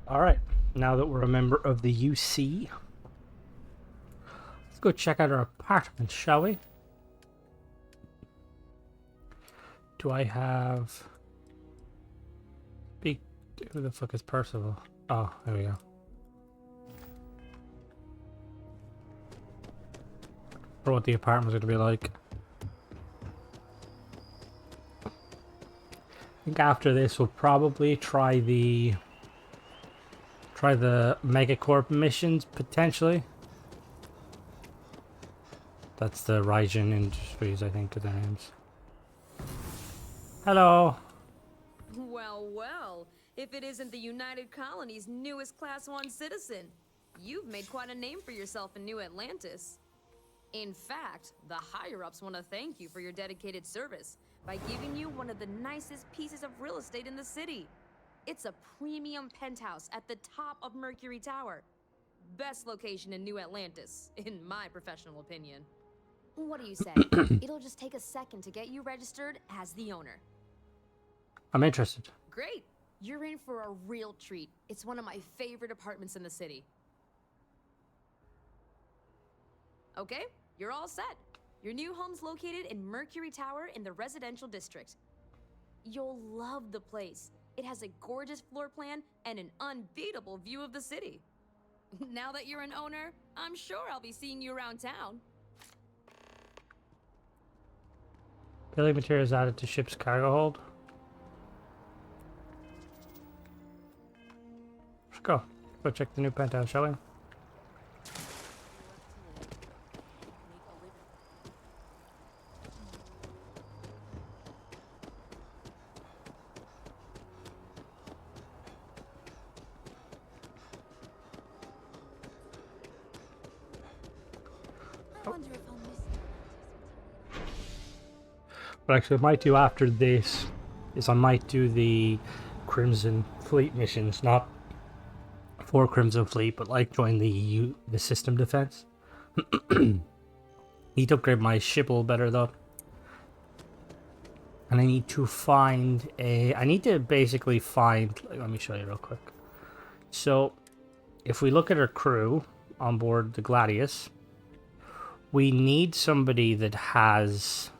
Alright, now that we're a member of the UC, let's go check out our apartment, shall we? Do I have... Big... Who the fuck is Percival? Oh, there we go. For what the apartment's going to be like. I think after this we'll probably try the Megacorp missions, potentially. That's the Ryzen Industries, I think, are their names. Hello. Well, well, if it isn't the United Colony's newest Class 1 citizen, you've made quite a name for yourself in New Atlantis. In fact, the higher-ups want to thank you for your dedicated service by giving you one of the nicest pieces of real estate in the city. It's a premium penthouse at the top of Mercury Tower. Best location in New Atlantis, in my professional opinion. What do you say? It'll just take a second to get you registered as the owner. I'm interested. Great! You're in for a real treat. It's one of my favorite apartments in the city. Okay, you're all set. Your new home's located in Mercury Tower in the residential district. You'll love the place. It has a gorgeous floor plan and an unbeatable view of the city. Now that you're an owner, I'm sure I'll be seeing you around town. Building materials added to ship's cargo hold. Let's go. Go check the new penthouse, shall we? But actually, what I might do after this is I might do the Crimson Fleet missions, not for Crimson Fleet, but like join the system defense. Need to upgrade my ship a little better though, and I need to find a. I need to basically find. Let me show you real quick. So, if we look at our crew on board the Gladius, we need somebody that has.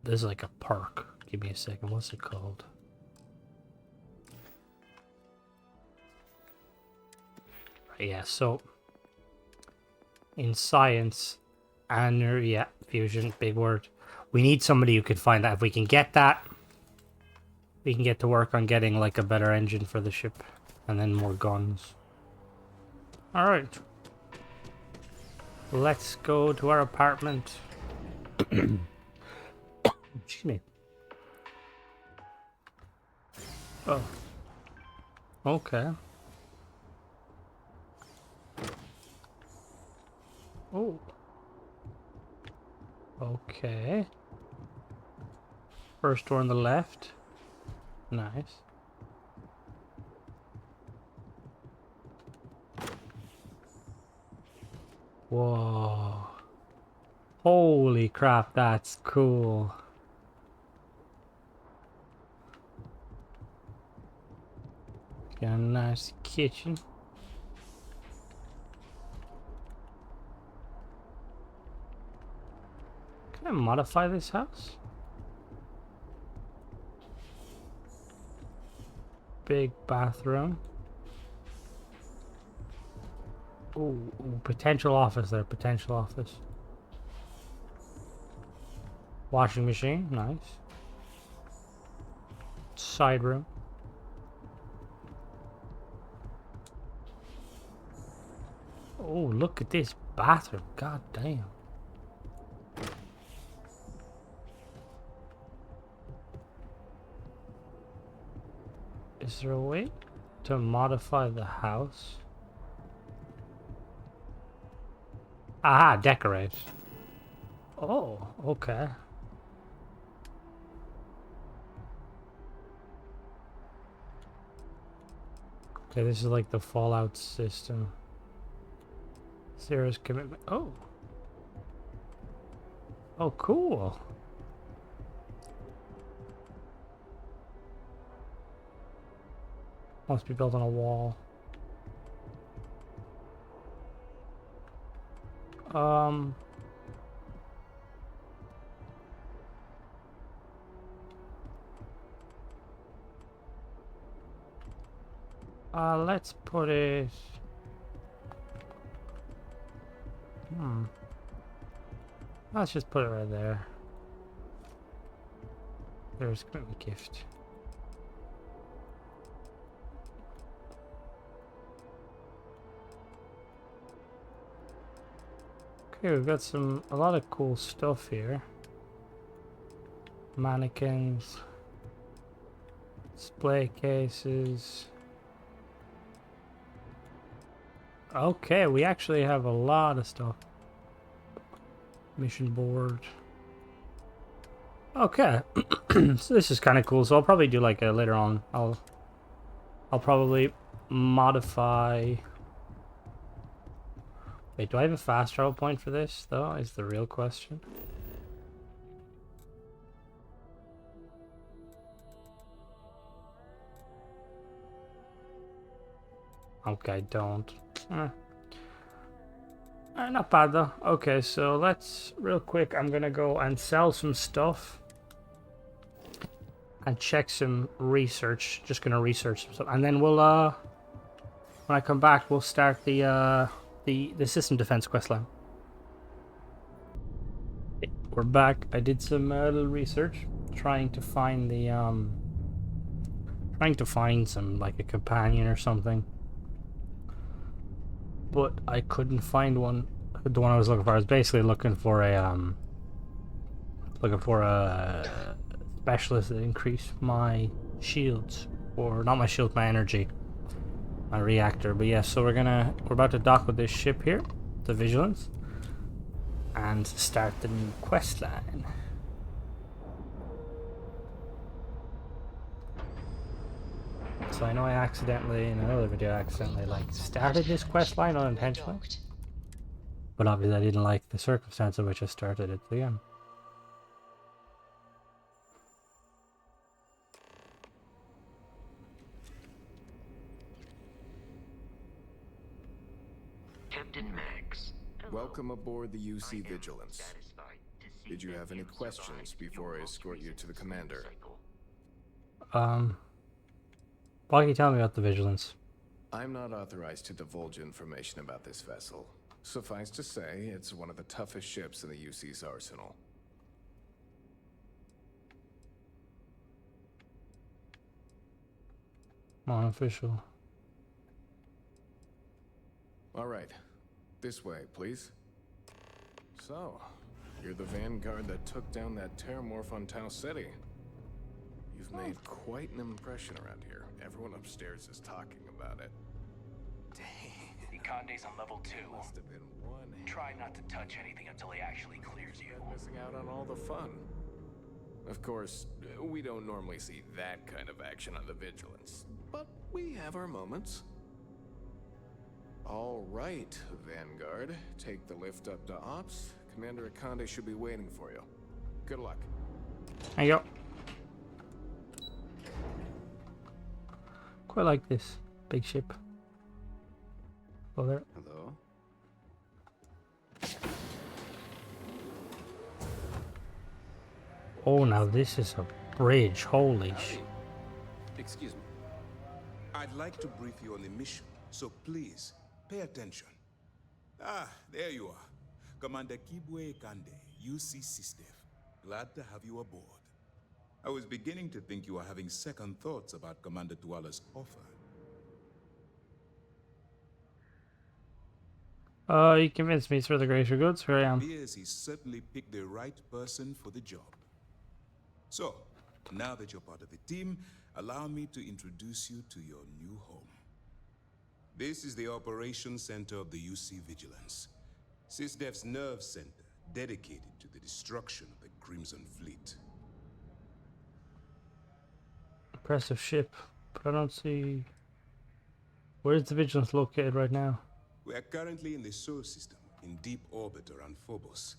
There's like a perk. Give me a second. What's it called? Right, yeah, so in science and yeah, fusion, big word. We need somebody who could find that. If we can get that, we can get to work on getting like a better engine for the ship and then more guns. All right. Let's go to our apartment. Excuse me. Oh. Okay. Oh. Okay. First door on the left. Nice. Whoa. Holy crap, that's cool. Got a nice kitchen. Can I modify this house? Big bathroom. Ooh, potential office there, potential office. Washing machine, nice. Side room. Oh, look at this bathroom. God damn. Is there a way to modify the house? Aha, decorate. Oh, okay. Okay, this is like the Fallout system. Zero's commitment. Oh. Oh, cool. Must be built on a wall. Um. Let's put it. Let's just put it right there. There's gonna be a gift. Okay, we've got a lot of cool stuff here. Mannequins, display cases. Okay, we actually have a lot of stuff. Mission board. Okay, so this is kind of cool. So I'll probably do like a later on. I'll probably modify. Wait, do I have a fast travel point for this though? Is the real question. Okay, I don't. Not bad though. Okay, so let's real quick. I'm gonna go and sell some stuff and check some research. Just gonna research some stuff, and then we'll when I come back, we'll start the system defense questline. We're back. I did some little research, trying to find the some like a companion or something. But I couldn't find one. The one I was looking for, I was basically looking for a specialist that increased my shields, or not my shield, my energy, my reactor. But yeah, so we're about to dock with this ship here, the Vigilance, and start the new quest line. So I know I accidentally, in another video, like started this quest line unintentionally. But obviously I didn't like the circumstance in which I started it again. Captain Max. Welcome aboard the UC Vigilance. Did you have any questions before I escort you to the commander? Why can you tell me about the Vigilance? I'm not authorized to divulge information about this vessel. Suffice to say, it's one of the toughest ships in the UC's arsenal. Unofficial. All right. This way, please. So, you're the vanguard that took down that terramorph on Tau City. You've made quite an impression around here. Everyone upstairs is talking about it. The Conde's on level 2. Must have been one. Try not to touch anything until he actually clears you. Missing out on all the fun. Of course, we don't normally see that kind of action on the Vigilance, but we have our moments. All right, Vanguard. Take the lift up to Ops. Commander Akande should be waiting for you. Good luck. There you go. Quite like this big ship. Oh, there. Hello? Oh, now this is a bridge. Holy sh! Excuse me. I'd like to brief you on the mission, so please, pay attention. Ah, there you are. Commander Kibwe Kande, UC SysDef. Glad to have you aboard. I was beginning to think you were having second thoughts about Commander Tuala's offer. You convinced me through the greater good, so here I am. Appears he certainly picked the right person for the job. So, now that you're part of the team, allow me to introduce you to your new home. This is the Operations Center of the UC Vigilance. SysDef's nerve center, dedicated to the destruction of the Crimson Fleet. Impressive ship, but I don't see... Where's the Vigilance located right now? We are currently in the Sol system, in deep orbit around Phobos.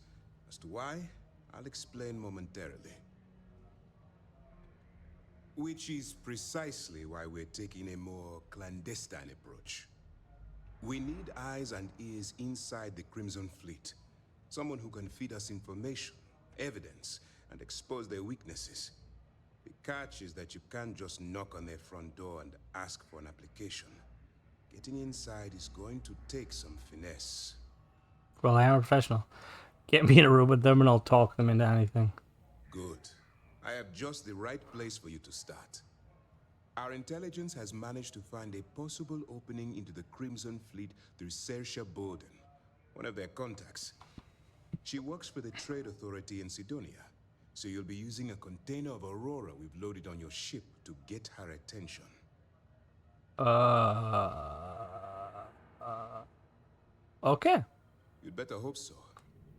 As to why, I'll explain momentarily. Which is precisely why we're taking a more clandestine approach. We need eyes and ears inside the Crimson Fleet. Someone who can feed us information, evidence, and expose their weaknesses. The catch is that you can't just knock on their front door and ask for an application. Getting inside is going to take some finesse. Well, I am a professional. Get me in a room with them and I'll talk them into anything. Good. I have just the right place for you to start. Our intelligence has managed to find a possible opening into the Crimson Fleet through Saoirse Bowden, one of their contacts. She works for the Trade Authority in Sidonia, so you'll be using a container of Aurora we've loaded on your ship to get her attention. Okay. You'd better hope so.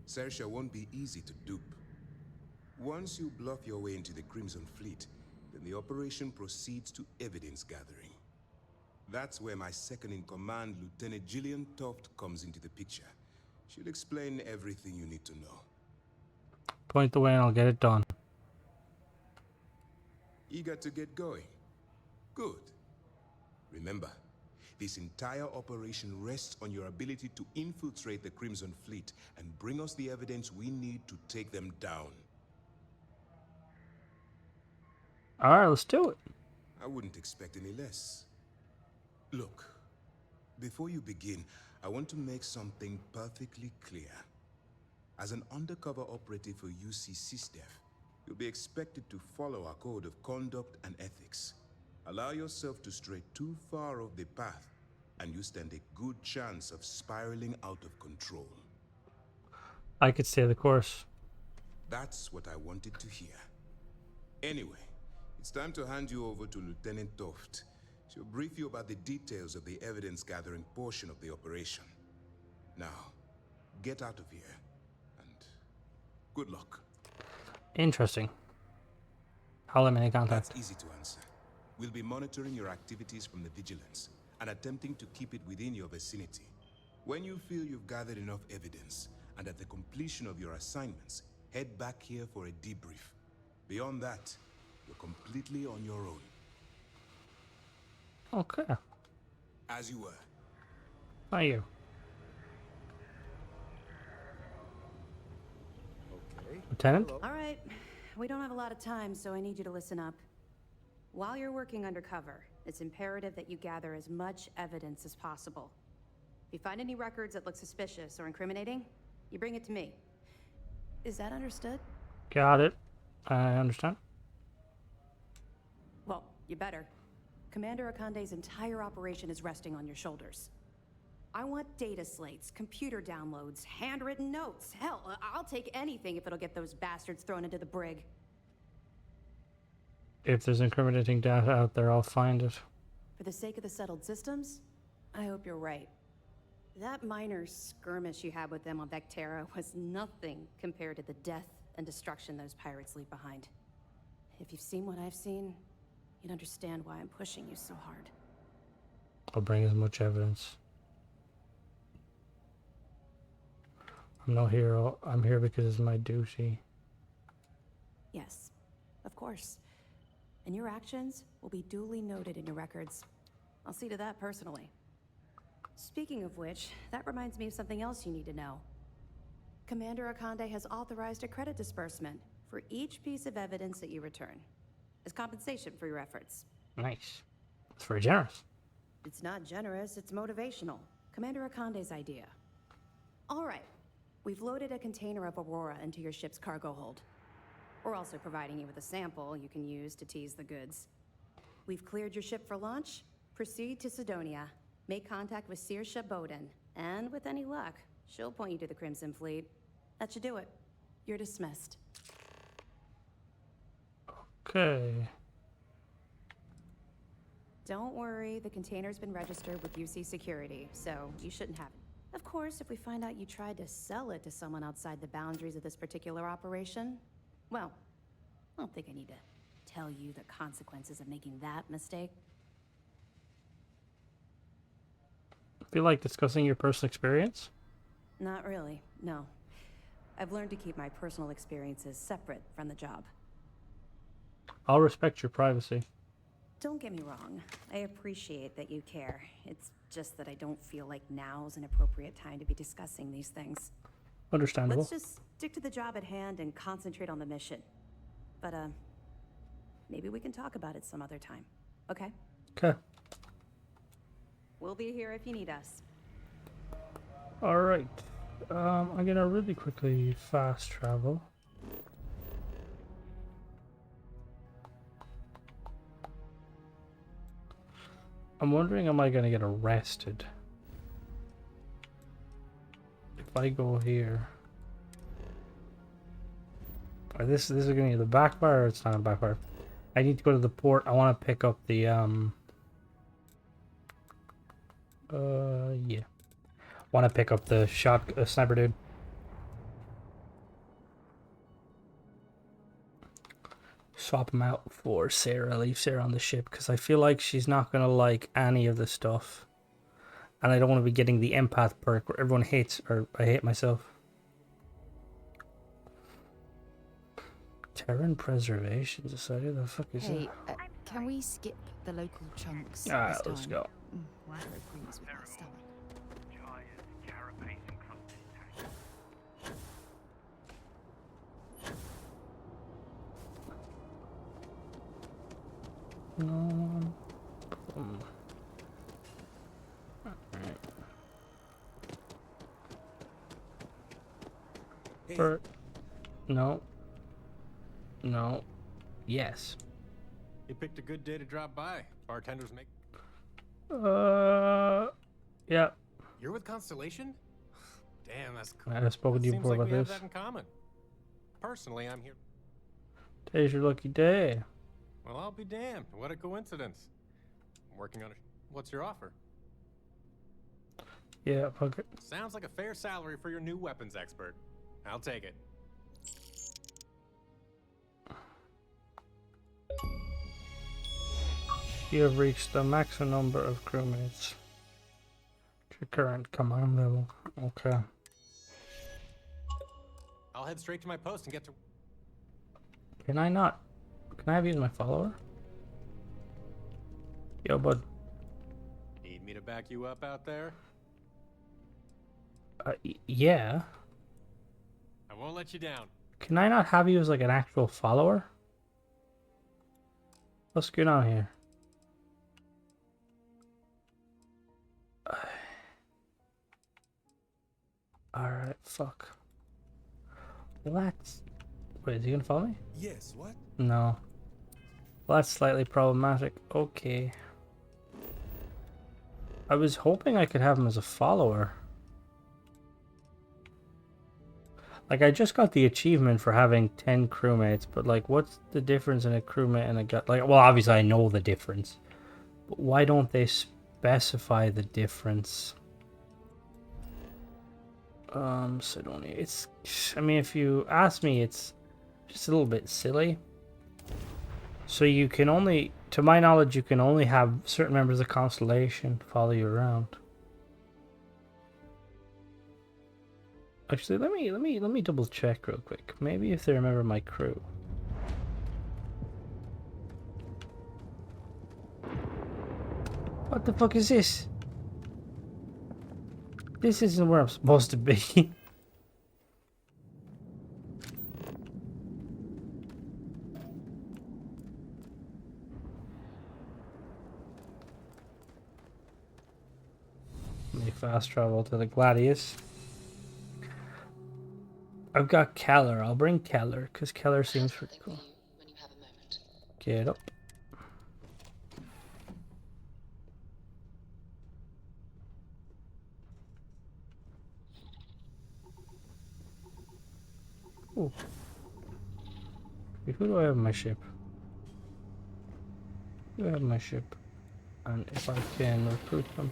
Saoirse won't be easy to dupe. Once you bluff your way into the Crimson Fleet, then the operation proceeds to evidence gathering. That's where my second-in-command, Lieutenant Gillian Toft, comes into the picture. She'll explain everything you need to know. Point the way and I'll get it done. Eager to get going? Good. Remember, this entire operation rests on your ability to infiltrate the Crimson Fleet and bring us the evidence we need to take them down. Alright, let's do it. I wouldn't expect any less. Look, before you begin, I want to make something perfectly clear. As an undercover operative for UC SysDef, you'll be expected to follow our code of conduct and ethics. Allow yourself to stray too far off the path, and you stand a good chance of spiraling out of control. I could stay the course. That's what I wanted to hear. Anyway, it's time to hand you over to Lieutenant Toft. She'll brief you about the details of the evidence-gathering portion of the operation. Now, get out of here, and good luck. Interesting. How am I in contact? That's easy to answer. We'll be monitoring your activities from the Vigilance and attempting to keep it within your vicinity. When you feel you've gathered enough evidence, and at the completion of your assignments, head back here for a debrief. Beyond that, you're completely on your own. Okay. As you were. Thank you. Okay. Lieutenant? Hello. All right, we don't have a lot of time, so I need you to listen up. While you're working undercover, it's imperative that you gather as much evidence as possible. If you find any records that look suspicious or incriminating, you bring it to me. Is that understood? Got it. I understand. Well, you better. Commander Akande's entire operation is resting on your shoulders. I want data slates, computer downloads, handwritten notes. Hell, I'll take anything if it'll get those bastards thrown into the brig. If there's incriminating data out there, I'll find it. For the sake of the settled systems, I hope you're right. That minor skirmish you had with them on Vectera was nothing compared to the death and destruction those pirates leave behind. If you've seen what I've seen, you'd understand why I'm pushing you so hard. I'll bring as much evidence. I'm no hero. I'm here because it's my duty. Yes, of course. And your actions will be duly noted in your records. I'll see to that personally. Speaking of which, that reminds me of something else you need to know. Commander Akande has authorized a credit disbursement for each piece of evidence that you return, as compensation for your efforts. Nice. It's very generous. It's not generous, it's motivational. Commander Akande's idea. All right, we've loaded a container of Aurora into your ship's cargo hold. We're also providing you with a sample you can use to tease the goods. We've cleared your ship for launch. Proceed to Sidonia. Make contact with Saoirse Bowden. And with any luck, she'll point you to the Crimson Fleet. That should do it. You're dismissed. Okay. Don't worry, the container's been registered with UC Security, so you shouldn't have it. Of course, if we find out you tried to sell it to someone outside the boundaries of this particular operation, well, I don't think I need to tell you the consequences of making that mistake. Feel like discussing your personal experience? Not really, no. I've learned to keep my personal experiences separate from the job. I'll respect your privacy. Don't get me wrong. I appreciate that you care. It's just that I don't feel like now's an appropriate time to be discussing these things. Understandable. Let's just stick to the job at hand and concentrate on the mission. But, maybe we can talk about it some other time, okay? Okay. We'll be here if you need us. All right. I'm gonna really quickly fast travel. I'm wondering, am I gonna get arrested if I go here? Or this is gonna be the backfire, or it's not a backfire. I need to go to the port. I want to pick up the yeah. Want to pick up the sniper dude. Swap him out for Sarah. Leave Sarah on the ship because I feel like she's not gonna like any of the stuff, and I don't want to be getting the empath perk where everyone hates, or I hate myself. Terran Preservation Society. The fuck is Hey, that? can we skip the local chunks Alright, this let's time? go. Whatever agrees with my stomach. No. Hey, No. No. Yes. You picked a good day to drop by. Bartenders make. Yeah. You're with Constellation? Damn, that's cool. I've spoken to you Seems before like about we this. have that in common. Personally, I'm here. Today's your lucky day. Well, I'll be damned. What a coincidence. I'm working on it. What's your offer? Yeah, fuck it. Sounds like a fair salary for your new weapons expert. I'll take it. You have reached the maximum number of crewmates to your current command level. Okay. I'll head straight to my post and get to. Can I not? Can I have you as my follower? Yo, bud. Need me to back you up out there? Yeah. I won't let you down. Can I not have you as like an actual follower? What's going on here? Alright, fuck. Well, that's... Wait, is he gonna follow me? yes, what? No. Well, that's slightly problematic. Okay. I was hoping I could have him as a follower. Like, I just got the achievement for having 10 crewmates, but like, what's the difference in a crewmate and a guy? Like, well, obviously I know the difference. But why don't they specify the difference? Sidonia, it's... I mean, if you ask me, it's just a little bit silly. So you can only... To my knowledge, you can only have certain members of Constellation follow you around. Actually, let me double check real quick. Maybe if they remember my crew. What the fuck is this? This isn't where I'm supposed to be. Let me fast travel to the Gladius. I've got Keller. I'll bring Keller because Keller seems pretty cool. Get up. Ooh. Who do I have on my ship? Who do I have on my ship? And if I can recruit them.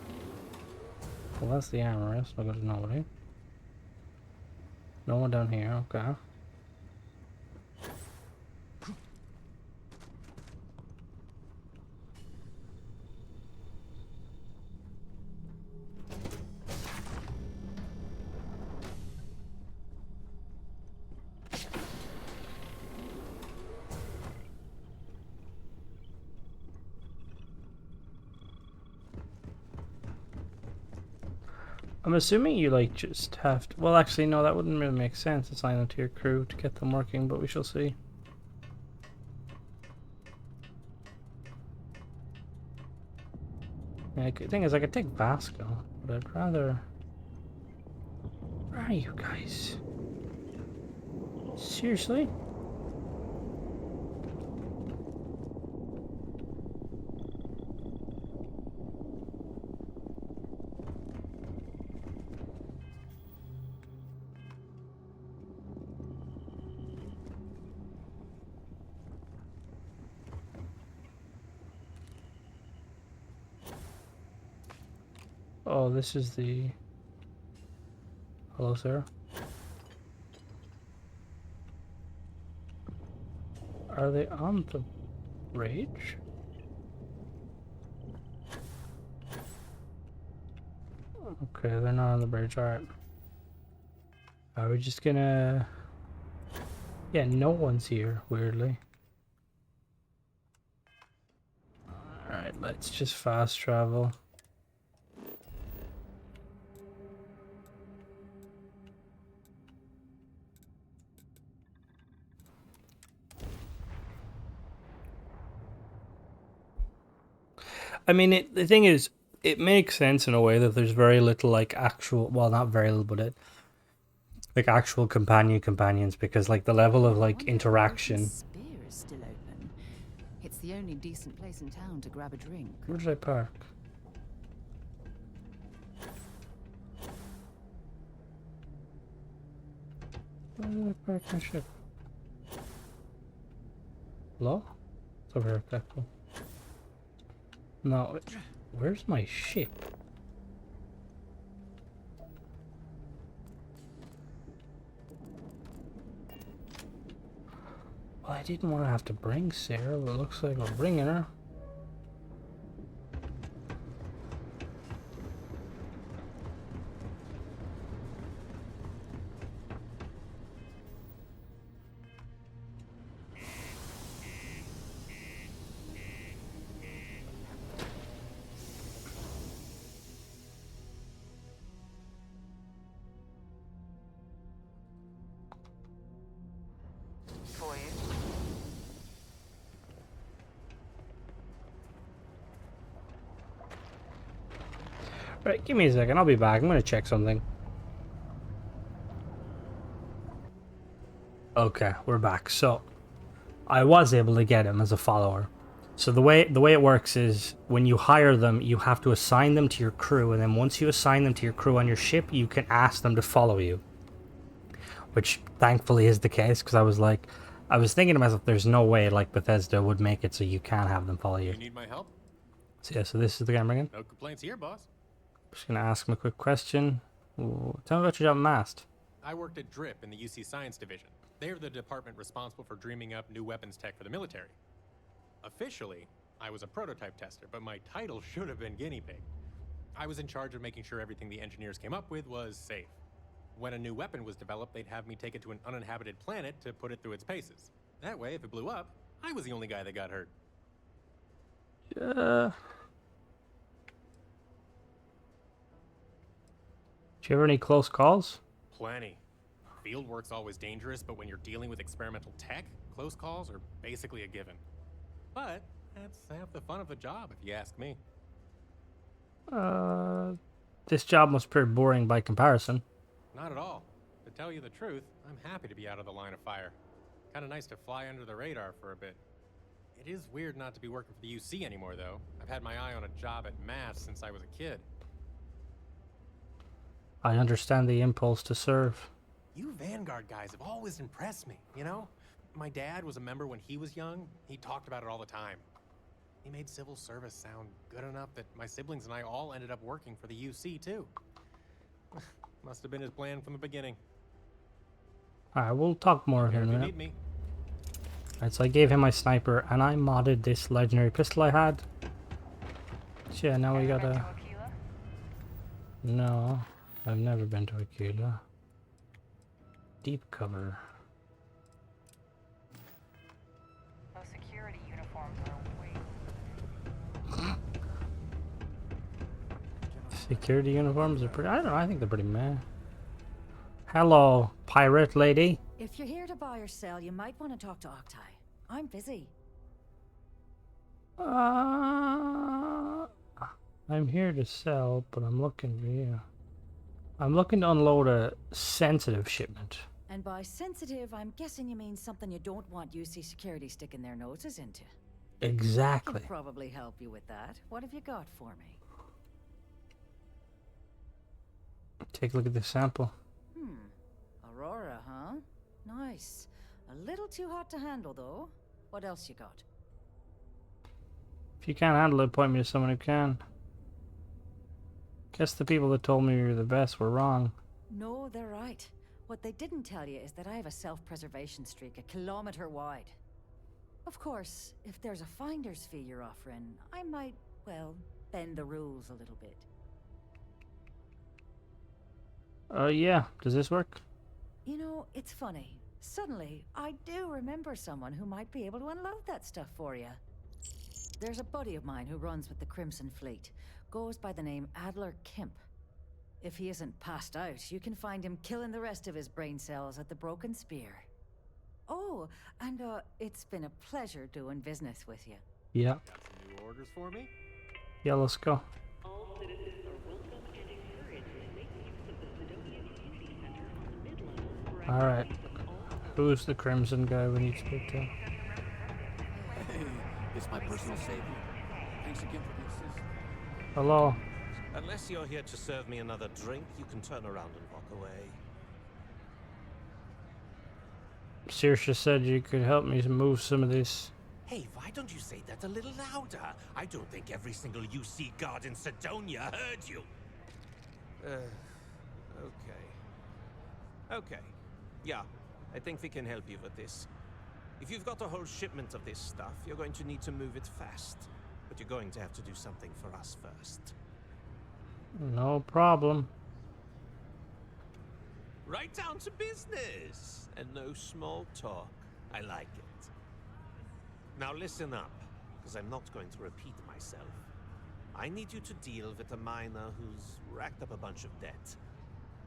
Well, that's the armor. That's not good to know, right? No one down here, okay. I'm assuming you like just have to. Well, actually, no, that wouldn't really make sense. Assign them to your crew to get them working, but we shall see. Yeah, the thing is, I could take Vasco, but I'd rather. Where are you guys? Seriously? Oh, this is the. Hello, sir. Are they on the bridge? Okay, they're not on the bridge. Alright. Are we just gonna. Yeah, no one's here, weirdly. Alright, let's just fast travel. I mean, the thing is, it makes sense in a way that there's very little, like, actual, well, not very little, but like, actual companions, because, like, the level of, like, interaction. Spear is still open. It's the only decent place in town to grab a drink. Where did I park? Where did I park my ship? Hello? It's over here, okay, cool. No, where's my ship? Well, I didn't want to have to bring Sarah, but it looks like we're bringing her. Right, give me a second, I'll be back. I'm gonna check something. Okay, we're back. So, I was able to get him as a follower. So the way it works is when you hire them, you have to assign them to your crew, and then once you assign them to your crew on your ship, you can ask them to follow you. Which thankfully is the case, because I was thinking to myself, there's no way like Bethesda would make it so you can't have them follow you. You need my help? So yeah, so this is the guy I'm bringing. No complaints here, boss. Just gonna ask him a quick question. Ooh, tell me about your job at Mast. I worked at DRIP in the UC Science Division. They're the department responsible for dreaming up new weapons tech for the military. Officially, I was a prototype tester, but my title should have been guinea pig. I was in charge of making sure everything the engineers came up with was safe. When a new weapon was developed, they'd have me take it to an uninhabited planet to put it through its paces. That way, if it blew up, I was the only guy that got hurt. Do you have any close calls? Plenty. Field work's always dangerous, but when you're dealing with experimental tech, close calls are basically a given. But that's half the fun of the job, if you ask me. This job must be pretty boring by comparison. Not at all. To tell you the truth, I'm happy to be out of the line of fire. Kinda nice to fly under the radar for a bit. It is weird not to be working for the UC anymore, though. I've had my eye on a job at Mass since I was a kid. I understand the impulse to serve. You Vanguard guys have always impressed me, you know? My dad was a member when he was young. He talked about it all the time. He made civil service sound good enough that my siblings and I all ended up working for the UC, too. Must have been his plan from the beginning. Alright, we'll talk more here in a If you minute. need me. Alright, so I gave him my sniper, and I modded this legendary pistol I had. So yeah, now we gotta... No, I've never been to Aquila. Deep cover. Those security uniforms are way... Security uniforms are pretty. I don't know. I think they're pretty meh. Hello, pirate lady. If you're here to buy or sell, you might want to talk to Octai. I'm busy. I'm here to sell, but I'm looking for you. I'm looking to unload a sensitive shipment. And by sensitive, I'm guessing you mean something you don't want UC security sticking their noses into. Exactly. Could probably help you with that. What have you got for me? Take a look at the sample. Aurora, huh? Nice. A little too hot to handle, though. What else you got? If you can't handle it, point me to someone who can. Guess the people that told me you're the best were wrong. No, they're right. What they didn't tell you is that I have a self-preservation streak 1 kilometer wide. Of course, if there's a finder's fee you're offering, I might, well, bend the rules a little bit. Yeah. Does this work? You know, it's funny. Suddenly, I do remember someone who might be able to unload that stuff for you. There's a buddy of mine who runs with the Crimson Fleet. Goes by the name Adler Kemp. If he isn't passed out, you can find him killing the rest of his brain cells at the Broken Spear. Oh, and it's been a pleasure doing business with you. Yeah. Got some new orders for me? Yeah, let's go. All citizens are welcome and encouraged to make use of the Sidonia Community Center on the mid-level for Alright. activities of all sorts. Who's the crimson guy we need to speak to? Hey, it's my personal savior. Thanks again for the assist. Hello. Unless you're here to serve me another drink, you can turn around and walk away. Saoirse said you could help me move some of this. Hey, why don't you say that a little louder? I don't think every single UC guard in Sidonia heard you. Okay. Yeah, I think we can help you with this. If you've got a whole shipment of this stuff, you're going to need to move it fast. But you're going to have to do something for us first. No problem. Right down to business, and no small talk. I like it. Now listen up, because I'm not going to repeat myself. I need you to deal with a miner who's racked up a bunch of debt.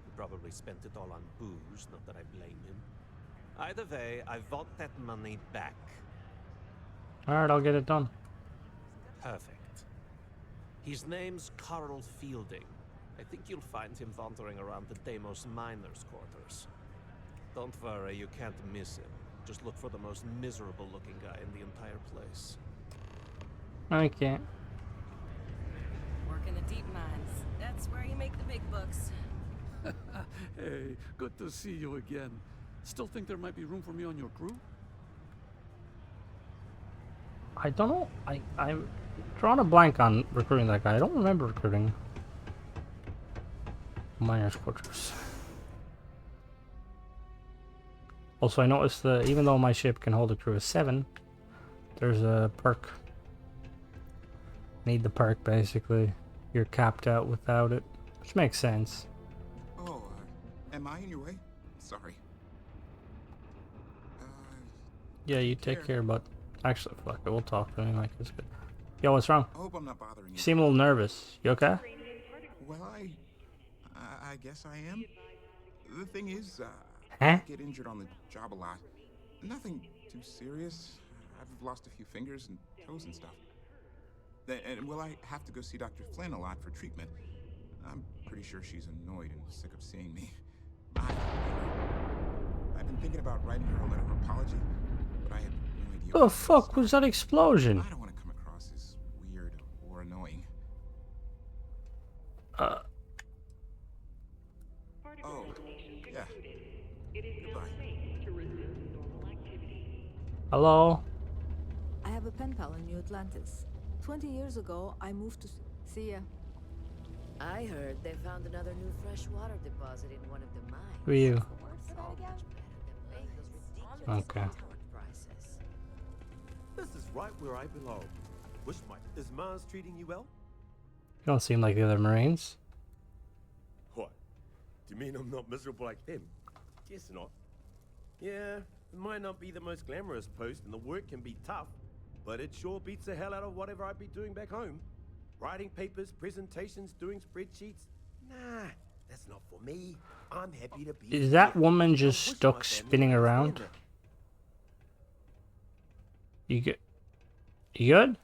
He probably spent it all on booze, not that I blame him. Either way, I want that money back. Alright, I'll get it done. Perfect. His name's Carl Fielding. I think you'll find him wandering around the Deimos miners' quarters. Don't worry, you can't miss him. Just look for the most miserable-looking guy in the entire place. Okay. Work in the deep mines. That's where you make the big bucks. Hey, good to see you again. Still think there might be room for me on your crew? I don't know. I'm drawing a blank on recruiting that guy. I don't remember recruiting miners' quarters. Also, I noticed that even though my ship can hold a crew of 7, there's a perk. Need the perk, basically. You're capped out without it, which makes sense. Oh, am I in your way? Sorry. Yeah, you take care, but actually, fuck it, we'll talk to him like this. Good. Yo, what's wrong? I hope I'm not bothering you. You seem a little nervous. You okay? Well, I guess I am. The thing is, Huh? I get injured on the job a lot. Nothing too serious. I've lost a few fingers and toes and stuff. And well, I have to go see Dr. Flynn a lot for treatment. I'm pretty sure she's annoyed and sick of seeing me. I've been thinking about writing her a letter of apology, but I had no idea. What the fuck was that explosion? I don't want to come across as weird or annoying. Oh, yeah. Goodbye. Hello? I have a pen pal in New Atlantis. 20 years ago, I moved to... See ya. I heard they found another new freshwater deposit in one of the mines. Who are you? So much better than paying those ridiculous Okay. import prices. This is right where I belong. Wish my... Is Mars treating you well? You don't seem like the other Marines. What? Do you mean I'm not miserable like them? Guess not. Yeah, it might not be the most glamorous post and the work can be tough, but it sure beats the hell out of whatever I'd be doing back home. Writing papers, presentations, doing spreadsheets? Nah, that's not for me. I'm happy to be Is that here. woman I just wish stuck my family spinning would around? understand You good? You good?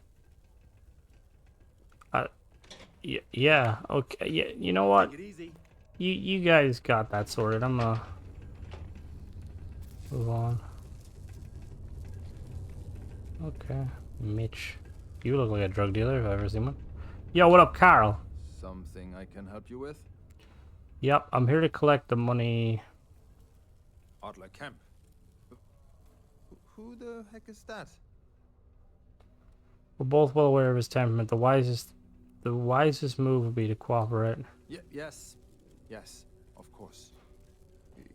Yeah. Okay. Yeah. You know what? Take it easy. You guys got that sorted. I'm move on. Okay. Mitch. You look like a drug dealer if I've ever seen one. Yo, what up, Carl? Something I can help you with? Yep, I'm here to collect the money. Adler Kemp. Who the heck is that? We're both well aware of his temperament. The wisest move would be to cooperate. Yes, of course.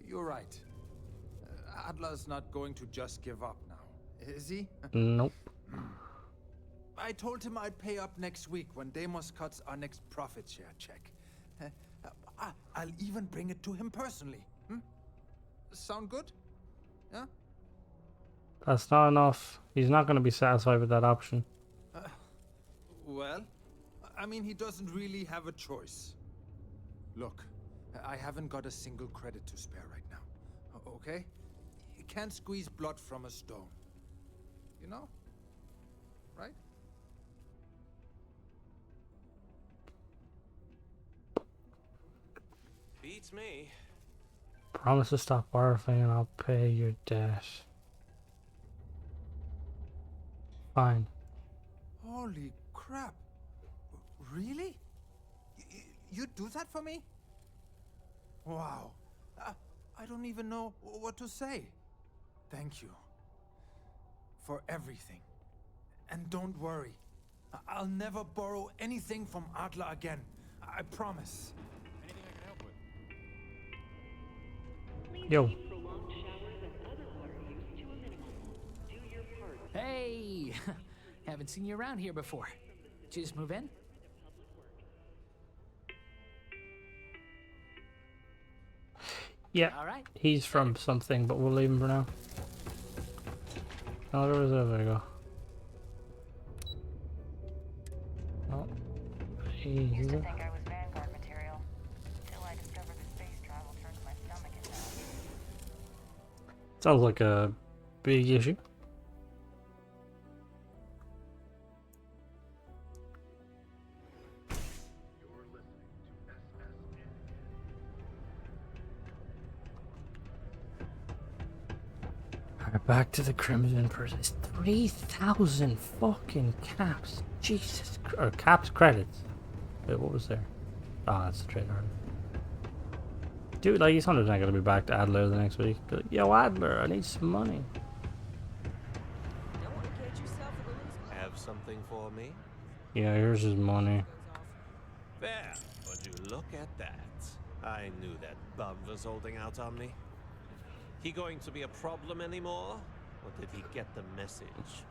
You're right. Adler's not going to just give up now, is he? Nope. I told him I'd pay up next week when Deimos cuts our next profit share check. I'll even bring it to him personally. Sound good? Yeah? That's not enough. He's not going to be satisfied with that option. Well, I mean, he doesn't really have a choice. Look, I haven't got a single credit to spare right now. Okay? You can't squeeze blood from a stone. You know? Right? Beats me. Promise to stop barfing and I'll pay your debt. Fine. Holy crap. Really? You'd do that for me? Wow. I don't even know what to say. Thank you. For everything. And don't worry. I'll never borrow anything from Adler again. I promise. Anything I can help with? Yo. Prolonged showers and other water use to a minimum. Do your part. Hey! Haven't seen you around here before. Did you just move in? Yeah. All right. He's from something, but we'll leave him for now. Oh, there we go. Oh. Used He's to think I was Vanguard material, until I discovered that space travel turns my stomach into. Sounds like a big issue. Alright, back to the Crimson Purse. 3,000 fucking caps. Jesus. Or caps credits. Wait, what was there? Oh, that's the trade order. Dude, like, he's 100% gonna be back to Adler the next week. Be like, yo, Adler, I need some money. Don't want to get yourself a little. Have something for me? Yeah, here's his money. There, would you look at that? I knew that bum was holding out on me. He going to be a problem anymore? Or did he get the message?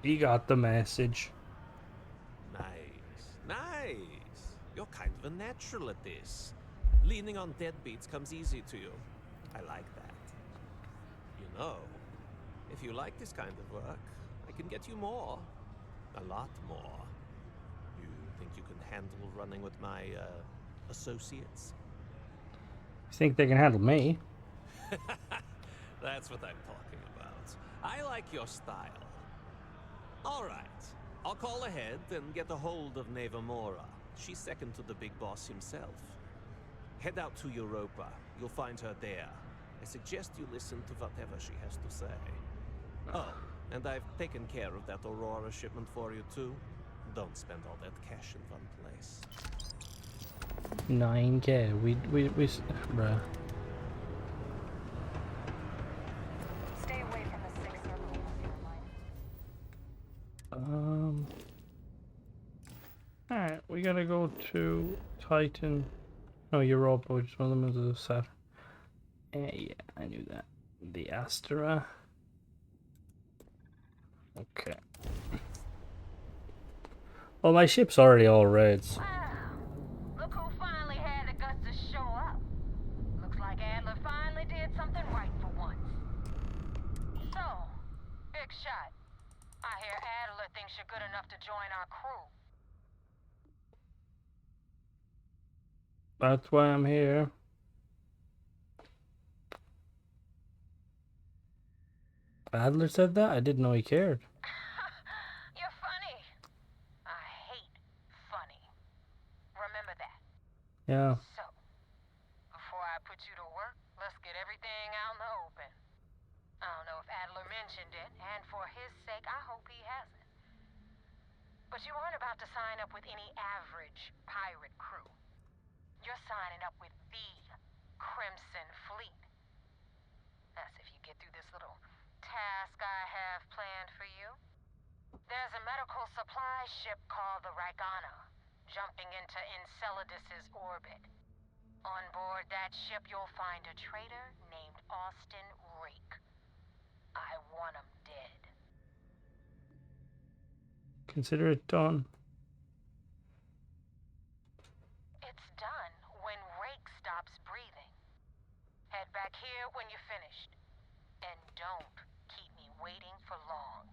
He got the message. Nice. You're kind of a natural at this. Leaning on deadbeats comes easy to you. I like that. You know, if you like this kind of work, I can get you more. A lot more. You think you can handle running with my, associates? You think they can handle me? That's what I'm talking about. I like your style. All right. I'll call ahead and get a hold of Neva Mora. She's second to the big boss himself. Head out to Europa. You'll find her there. I suggest you listen to whatever she has to say. Oh, and I've taken care of that Aurora shipment for you too. Don't spend all that cash in one place. 9K. We bruh. Stay away from the sixth circle. Alright, we gotta go to Titan. No, Europa, which one of them is a Saturn. Yeah, I knew that. The Astera. Okay. Well, my ship's already all red. So. Look who finally had the guts to show up. Looks like Adler finally did something right for once. So, big shot. I hear Adler thinks you're good enough to join our crew. That's why I'm here. Adler said that? I didn't know he cared. You're funny. I hate funny. Remember that. Yeah. So, before I put you to work, let's get everything out in the open. I don't know if Adler mentioned it, and for his sake, I hope he hasn't. But you aren't about to sign up with any average pirate crew. You're signing up with the Crimson Fleet. That's if you get through this little task I have planned for you. There's a medical supply ship called the Ragana, jumping into Enceladus's orbit. On board that ship, you'll find a traitor named Austin Rake. I want him dead. Consider it done. It's done when Rake stops breathing. Head back here when you're finished. And don't keep me waiting for long.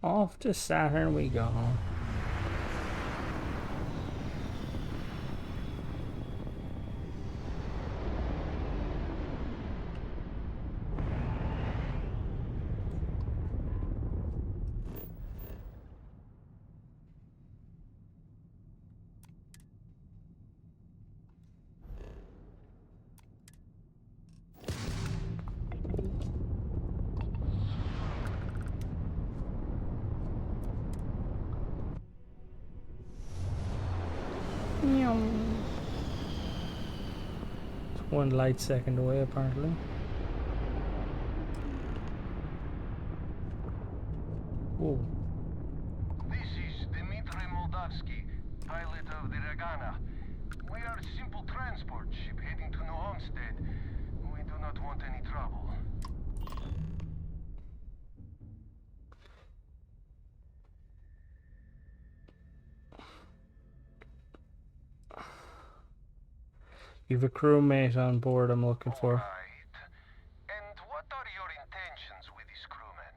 Off to Saturn we go. It's 1 light second away, apparently. Whoa. This is Dmitry Moldavsky, pilot of the Ragana. We are a simple transport ship heading to New Homestead. We do not want any trouble. You've a crewmate on board I'm looking for. And what are your intentions with this crewman?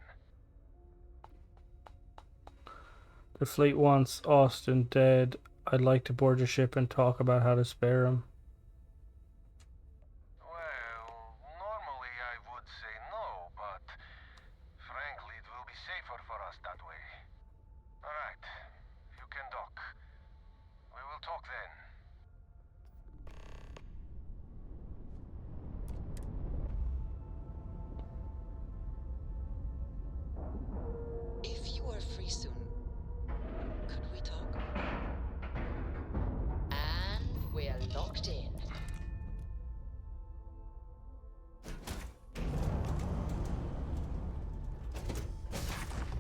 The fleet wants Austin dead. I'd like to board your ship and talk about how to spare him. Well, normally I would say no, but frankly it will be safer for us that way. Alright, you can dock. We will talk then. If you are free soon, could we talk? And we're locked in.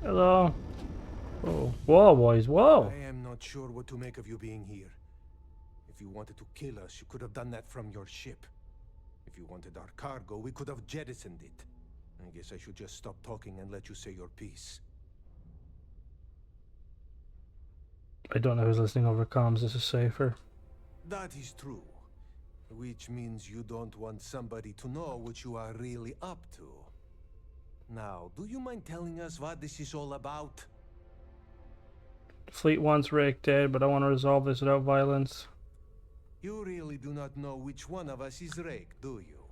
Hello. Oh, whoa, boys, whoa. I am not sure what to make of you being here. If you wanted to kill us, you could have done that from your ship. If you wanted our cargo, we could have jettisoned it. I guess I should just stop talking and let you say your piece. I don't know who's listening over comms. This is safer. That is true. Which means you don't want somebody to know what you are really up to. Now, do you mind telling us what this is all about? The fleet wants Rake dead, but I want to resolve this without violence. You really do not know which one of us is Rake, do you?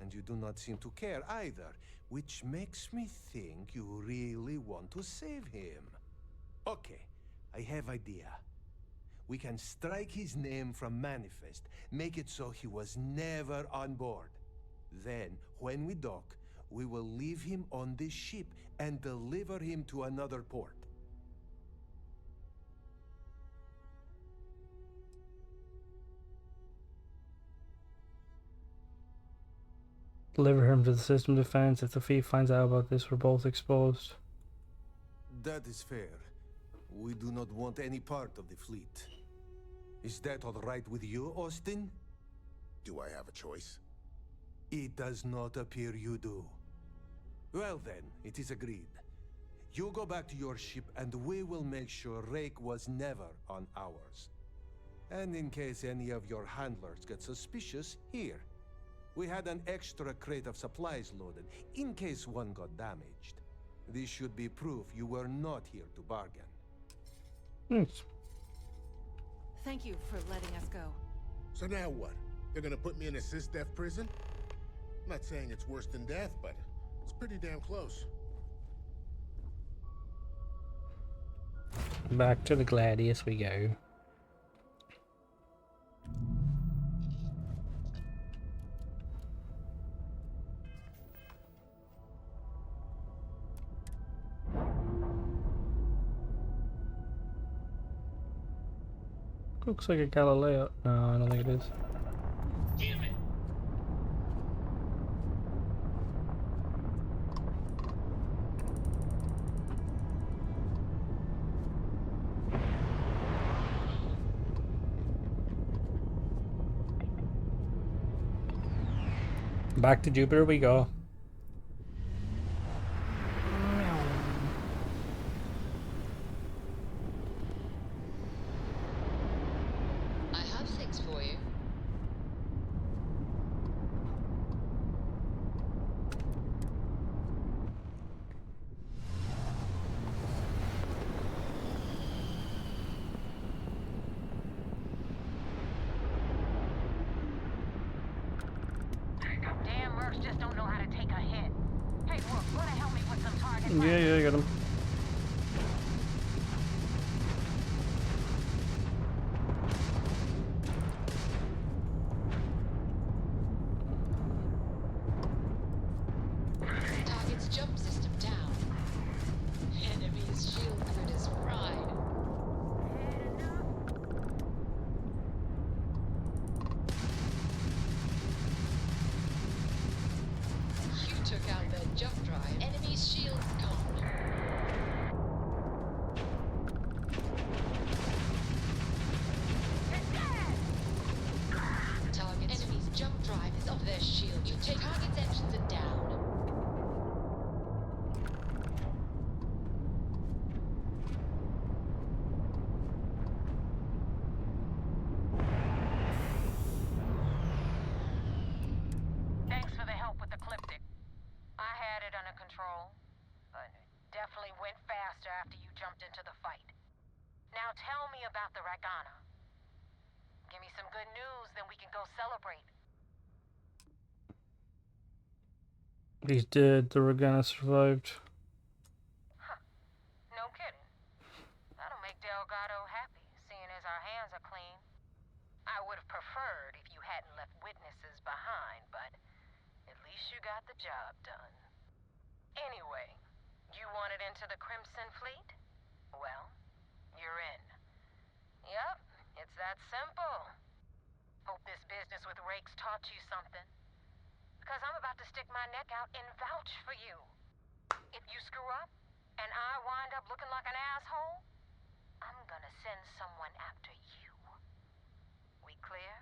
And you do not seem to care either, which makes me think you really want to save him. Okay, I have idea. We can strike his name from Manifest, make it so he was never on board. Then, when we dock, we will leave him on this ship and deliver him to another port. Deliver him to the system defense. If the fleet finds out about this, we're both exposed. That is fair. We do not want any part of the fleet. Is that all right with you, Austin? Do I have a choice? It does not appear you do. Well then, it is agreed. You go back to your ship and we will make sure Rake was never on ours. And in case any of your handlers get suspicious, here. We had an extra crate of supplies loaded, in case one got damaged. This should be proof you were not here to bargain. Thanks. Thank you for letting us go. So now what? They're gonna put me in a sys-def prison? I'm not saying it's worse than death, but it's pretty damn close. Back to the Gladius we go. Looks like a Galileo. No, I don't think it is. Damn it! Back to Jupiter we go. I have things for you. Damn mercs just don't know how to take a hit. Hey, Wolf, wanna help me with some target Yeah, I got him. Target's jump system down. Enemy's shield grid is fried. You took out their jump drive. Enemy's shield's gone. Target enemy's jump drive is off their shield. You take target's engines are down. Thanks for the help with the Cliptic. I had it under control, but it definitely went faster after you jumped into the fight. Now tell me about the Ragana. Give me some good news, then we can go celebrate. He's dead. The Regana survived. No kidding. That'll make Delgado happy, seeing as our hands are clean. I would have preferred if you hadn't left witnesses behind, but at least you got the job done. Anyway, you wanted into the Crimson Fleet? Well, you're in. Yep, it's that simple. Hope this business with Rakes taught you something. Because I'm about to stick my neck out and vouch for you. If you screw up, and I wind up looking like an asshole, I'm gonna send someone after you. We clear?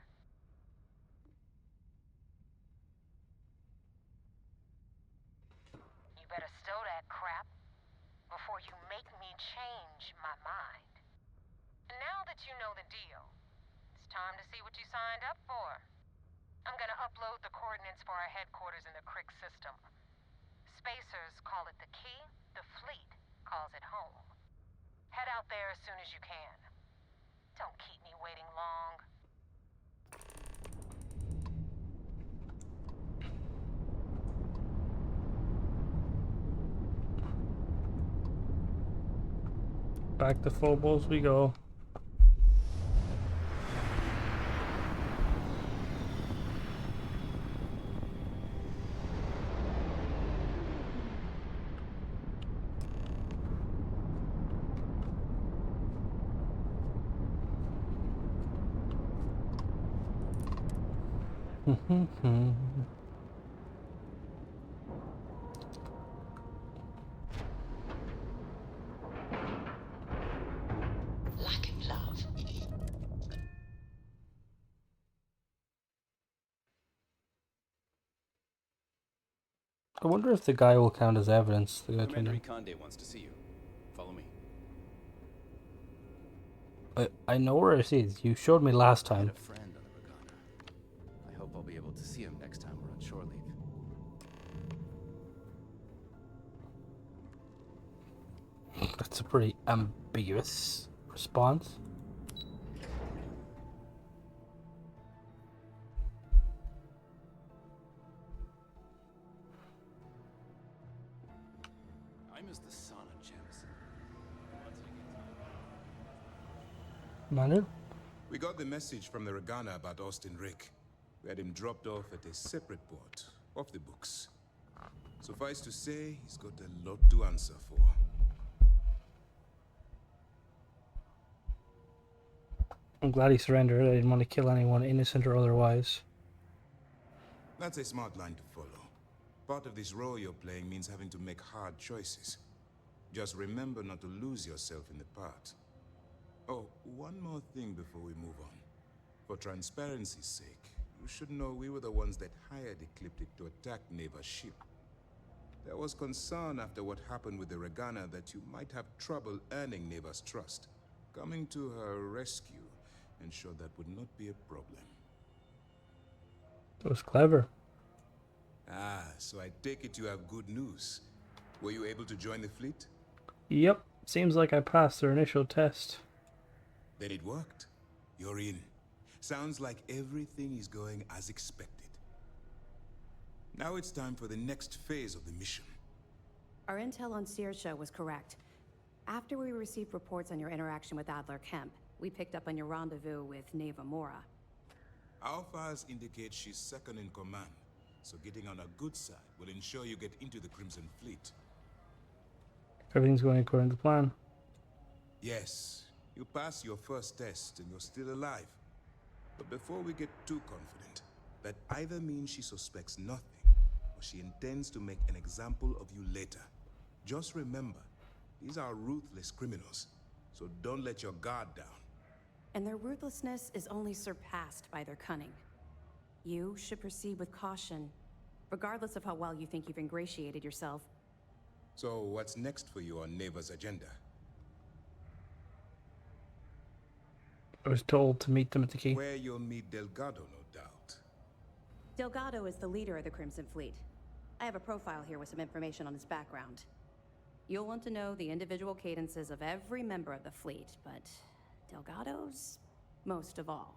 You better stow that crap before you make me change my mind. And now that you know the deal, it's time to see what you signed up for. I'm gonna upload the coordinates for our headquarters in the Crick system. Spacers call it the key, the fleet calls it home. Head out there as soon as you can. Don't keep me waiting long. Back to Phobos we go. Lack of love. I wonder if the guy will count as evidence. The guy Commander turned Conde wants to see you. Follow me. I know where it is. You showed me last I had time. a friend on the Regana. I hope I'll be able to see him next time we're on shore leave. That's a pretty ambiguous response. I miss the sun on Jamison. Manu? We got the message from the Regana about Austin Rick. We had him dropped off at a separate port, off the books. Suffice to say, he's got a lot to answer for. I'm glad he surrendered. I didn't want to kill anyone, innocent or otherwise. That's a smart line to follow. Part of this role you're playing means having to make hard choices. Just remember not to lose yourself in the part. Oh, one more thing before we move on. For transparency's sake, you should know we were the ones that hired Ecliptic to attack Neva's ship. There was concern after what happened with the Regana that you might have trouble earning Neva's trust. Coming to her rescue ensured that would not be a problem. That was clever. Ah, so I take it you have good news. Were you able to join the fleet? Yep, seems like I passed their initial test. Then it worked. You're in. Sounds like everything is going as expected. Now it's time for the next phase of the mission. Our intel on Saoirse was correct. After we received reports on your interaction with Adler Kemp, we picked up on your rendezvous with Neva Mora. Our files indicate she's second in command, so getting on a good side will ensure you get into the Crimson Fleet. Everything's going according to plan. Yes, you passed your first test and you're still alive. But before we get too confident, that either means she suspects nothing, or she intends to make an example of you later. Just remember, these are ruthless criminals, so don't let your guard down. And their ruthlessness is only surpassed by their cunning. You should proceed with caution, regardless of how well you think you've ingratiated yourself. So what's next for you on Neva's agenda? I was told to meet them at the key. Where you'll meet Delgado, no doubt. Delgado is the leader of the Crimson Fleet. I have a profile here with some information on his background. You'll want to know the individual cadences of every member of the fleet, but Delgado's most of all.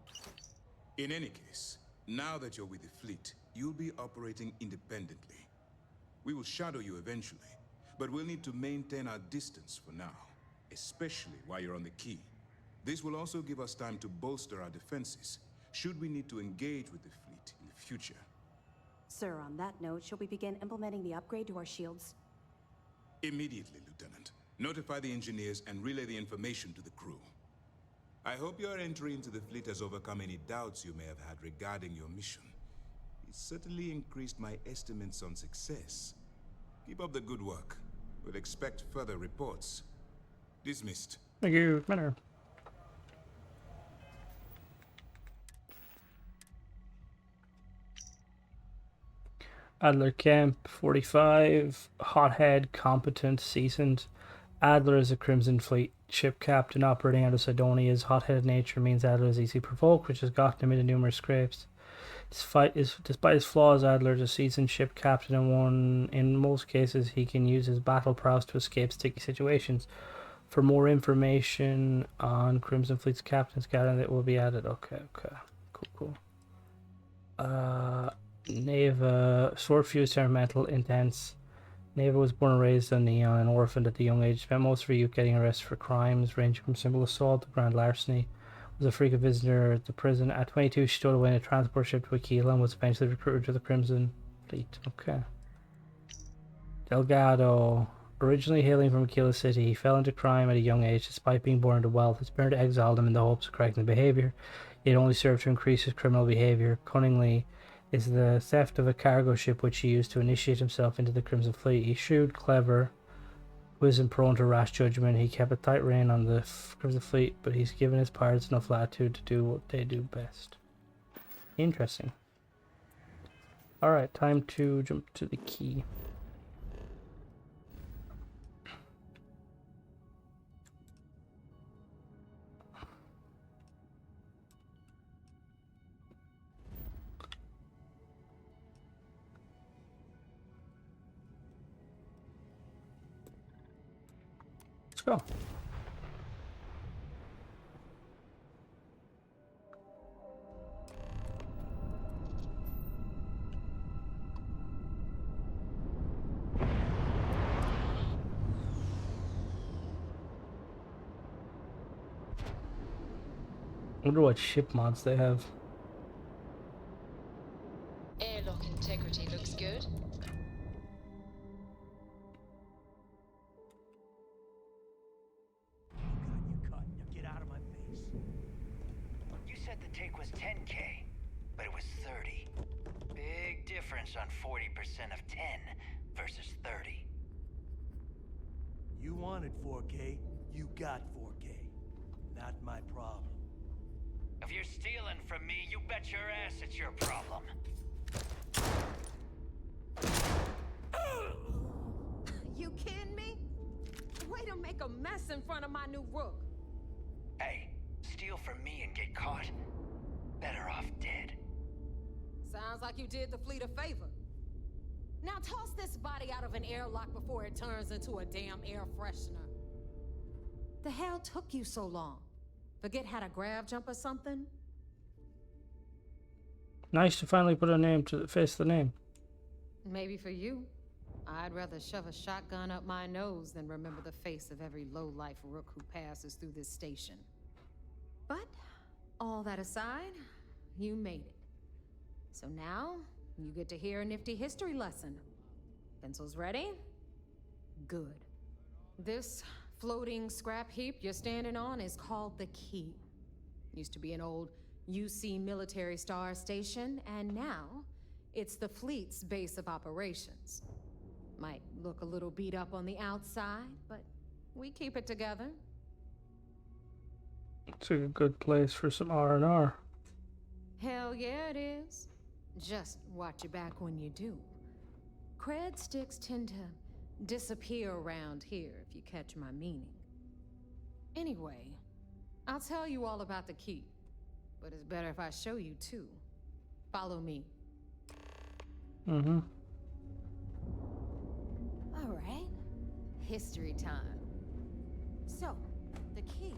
In any case, now that you're with the fleet, you'll be operating independently. We will shadow you eventually, but we'll need to maintain our distance for now, especially while you're on the key. This will also give us time to bolster our defenses, should we need to engage with the fleet in the future. Sir, on that note, shall we begin implementing the upgrade to our shields? Immediately, Lieutenant. Notify the engineers and relay the information to the crew. I hope your entry into the fleet has overcome any doubts you may have had regarding your mission. It certainly increased my estimates on success. Keep up the good work. We'll expect further reports. Dismissed. Thank you, Commander. Adler Kemp, 45, hothead, competent, seasoned. Adler is a Crimson Fleet ship captain operating out of Sidonia. His hot-headed nature means Adler is easily provoked, which has gotten him into numerous scrapes. Despite his flaws, Adler is a seasoned ship captain, and in most cases he can use his battle prowess to escape sticky situations. For more information on Crimson Fleet's captain's guide, it will be added. Okay. Cool. Neva, sword fused, temperamental, intense. Neva was born and raised on Neon and orphaned at the young age. Spent most of her youth getting arrested for crimes ranging from simple assault to grand larceny. Was a frequent visitor at the prison. At 22, she stowed away in a transport ship to Aquila and was eventually recruited to the Crimson Fleet. Okay. Delgado. Originally hailing from Aquila City, he fell into crime at a young age. Despite being born into wealth, his parents exiled him in the hopes of correcting the behavior. It only served to increase his criminal behavior. Cunningly is the theft of a cargo ship which he used to initiate himself into the Crimson Fleet. He's shrewd, clever, wasn't prone to rash judgment. He kept a tight rein on the Crimson Fleet, but he's given his pirates enough latitude to do what they do best. Interesting. Alright, time to jump to the key. Let's go. Wonder what ship mods they have. Airlock integrity looks good. Get out of my face. You said the take was 10K, but it was 30. Big difference on 40% of 10 versus 30. You wanted 4K, you got 4K. Not my problem. If you're stealing from me, you bet your ass it's your problem. You kidding me? Way to make a mess in front of my new rook. Hey, steal from me and get caught? Better off dead. Sounds like you did the fleet a favor. Now toss this body out of an airlock before it turns into a damn air freshener. The hell took you so long? Forget how to grab jump or something? Nice to finally put a name to the face of the name. Maybe for you. I'd rather shove a shotgun up my nose than remember the face of every low-life rook who passes through this station. But, all that aside, you made it. So now, you get to hear a nifty history lesson. Pencils ready? Good. This floating scrap heap you're standing on is called the Key. Used to be an old UC military star station, and now it's the fleet's base of operations. Might look a little beat up on the outside, but we keep it together. It's a good place for some R&R. Hell yeah, it is. Just watch your back when you do. Cred sticks tend to disappear around here, if you catch my meaning. Anyway, I'll tell you all about the Key, but it's better if I show you too. Follow me. Mm-hmm. All right, history time. So, the Key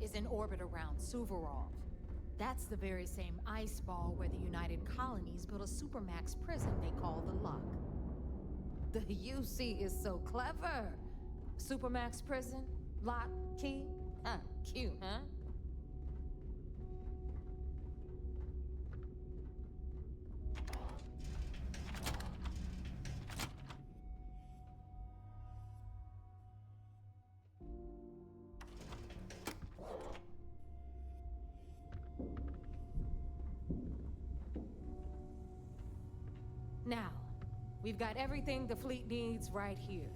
is in orbit around Suvorov. That's the very same ice ball where the United Colonies built a supermax prison they call the Lock. The UC is so clever. Supermax prison, lock, key. Ah, cute, huh? Now, we've got everything the fleet needs right here.